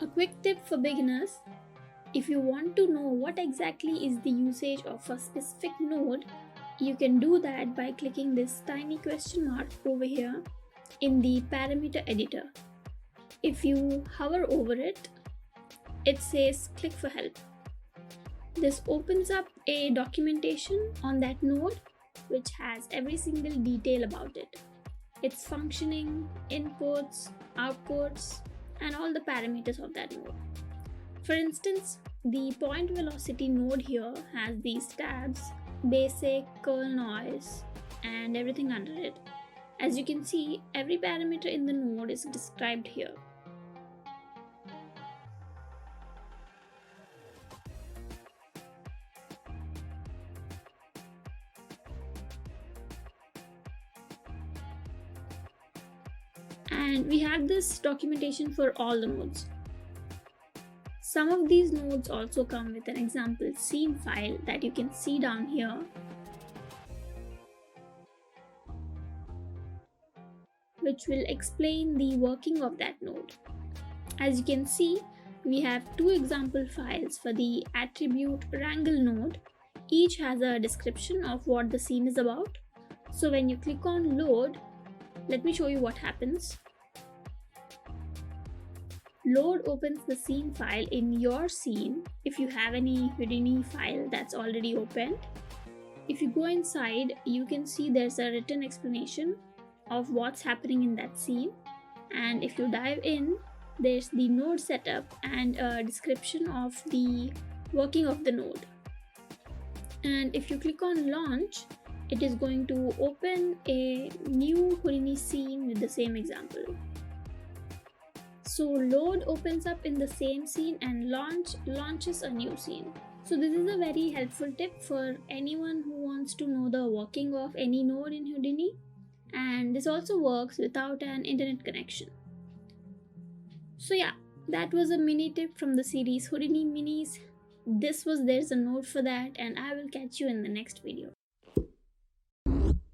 quick tip for beginners: if you want to know what exactly is the usage of a specific node, you can do that by clicking this tiny question mark over here in the parameter editor. If you hover over it, it says click for help. This opens up a documentation on that node which has every single detail about it: its functioning, inputs, outputs, and all the parameters of that node. For instance, the point velocity node here has these tabs: basic, curl noise, and everything under it. As you can see, every parameter in the node is described here. And we have this documentation for all the nodes. Some of these nodes also come with an example scene file that you can see down here. Which will explain the working of that node. As you can see, we have two example files for the attribute wrangle node. Each has a description of what the scene is about. So when you click on load, let me show you what happens. Load opens the scene file in your scene if you have any Houdini file that's already opened. If you go inside, you can see there's a written explanation of what's happening in that scene, and if you dive in, there's the node setup and a description of the working of the node. And if you click on launch, it is going to open a new Houdini scene with the same example. So load opens up in the same scene and launch launches a new scene. So this is a very helpful tip for anyone who wants to know the working of any node in Houdini, and this also works without an internet connection. So yeah, that was a mini tip from the series Houdini Minis. There's a node for that, and I will catch you in the next video.